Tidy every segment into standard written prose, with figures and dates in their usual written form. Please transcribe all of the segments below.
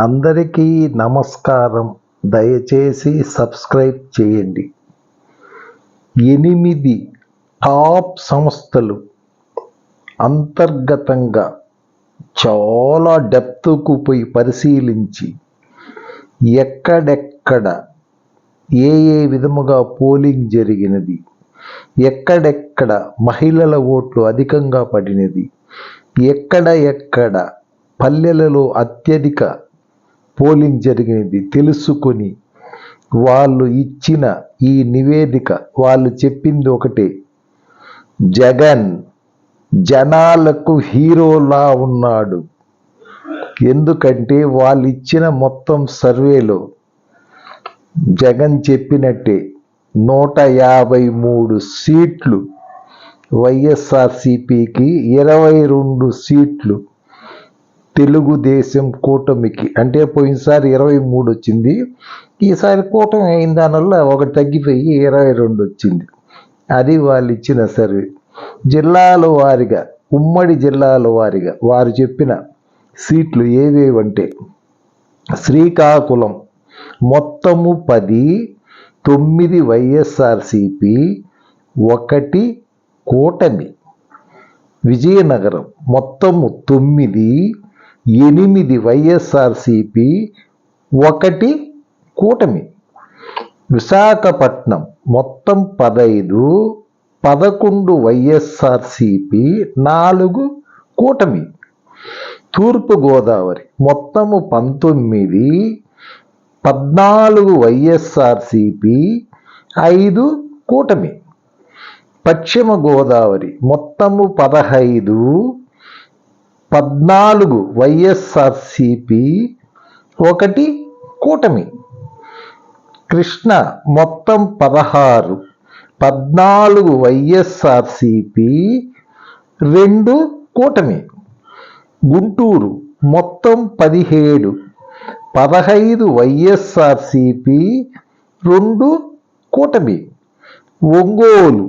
అందరికీ నమస్కారం. దయచేసి సబ్స్క్రైబ్ చేయండి. 8 టాప్ సంస్థలు అంతర్గతంగా చాలా డెప్త్కు పోయి పరిశీలించి ఎక్కడెక్కడ ఏ విధముగా పోలింగ్ జరిగినది, ఎక్కడెక్కడ మహిళల ఓట్లు అధికంగా పడినది, ఎక్కడ పల్లెలలో అత్యధిక పోలింగ్ జరిగినది తెలుసుకొని వాళ్ళు ఇచ్చిన ఈ నివేదిక, వాళ్ళు చెప్పింది ఒకటే, జగన్ జనాలకు హీరోలా ఉన్నాడు. ఎందుకంటే వాళ్ళు ఇచ్చిన మొత్తం సర్వేలో జగన్ చెప్పినట్టే 153 సీట్లు వైఎస్ఆర్సిపికి, 22 సీట్లు తెలుగుదేశం కూటమికి. అంటే పోయినసారి 23 వచ్చింది, ఈసారి కూటమి అయిన దానివల్ల ఒకటి తగ్గిపోయి 22 వచ్చింది. అది వాళ్ళు ఇచ్చిన సర్వే. జిల్లాల వారిగా, ఉమ్మడి జిల్లాల వారిగా వారు చెప్పిన సీట్లు ఏవేవంటే, శ్రీకాకుళం మొత్తము 10, 9 వైఎస్ఆర్సిపి, 1 కూటమి. విజయనగరం మొత్తము 9, 8 వైఎస్ఆర్సిపి, 1 కూటమి. విశాఖపట్నం మొత్తం 15, 11 వైఎస్ఆర్సిపి, 4 కూటమి. తూర్పుగోదావరి మొత్తము 19, 14 వైఎస్ఆర్సిపి, 5 కూటమి. పశ్చిమ గోదావరి మొత్తము 15, 14 వైఎస్ఆర్సిపి, 1 కూటమి. కృష్ణ మొత్తం 16, 14 వైఎస్ఆర్సిపి, 2 కూటమి. గుంటూరు మొత్తం 17, 15 వైఎస్ఆర్సిపి, 2 కూటమి. ఒంగోలు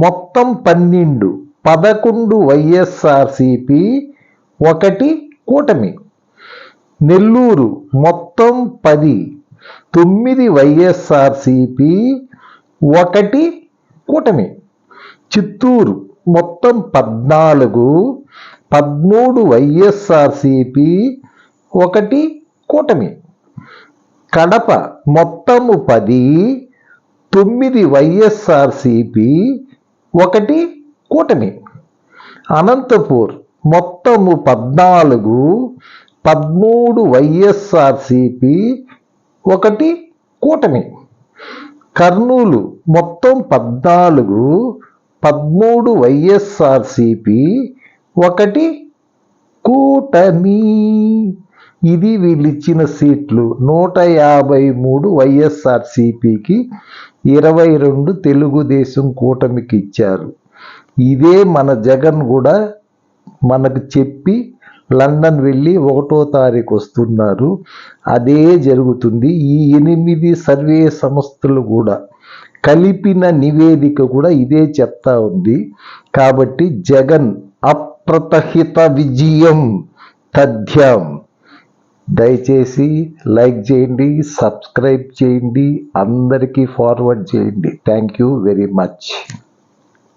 మొత్తం 12, 11 వైఎస్ఆర్సిపి, 1 కూటమి. నెల్లూరు మొత్తం 10, 9 వైఎస్ఆర్సిపి, 1 కూటమి. చిత్తూరు మొత్తం 14, 13 వైఎస్ఆర్సిపి, 1 కూటమి. కడప మొత్తము 10, 9 వైఎస్ఆర్సిపి, 1 కూటమి. అనంతపూర్ మొత్తము 14, 13 వైఎస్ఆర్సిపి, 1 కూటమి. కర్నూలు మొత్తం 14, 13 వైఎస్ఆర్సిపి, 1 కూటమి. ఇది వీళ్ళు ఇచ్చిన సీట్లు. 153 వైఎస్ఆర్సిపికి, 22 తెలుగుదేశం కూటమికి ఇచ్చారు. ఇదే మన జగన్ కూడా మనకు చెప్పి లండన్ వెళ్ళి 1వ తారీఖు వస్తున్నారు. అదే జరుగుతుంది. ఈ 8 సర్వే సంస్థలు కూడా కలిపిన నివేదిక కూడా ఇదే చెప్తా ఉంది. కాబట్టి జగన్ అప్రతహిత విజయం తథ్యం. దయచేసి లైక్ చేయండి, సబ్స్క్రైబ్ చేయండి, అందరికీ ఫార్వర్డ్ చేయండి. Thank you very much.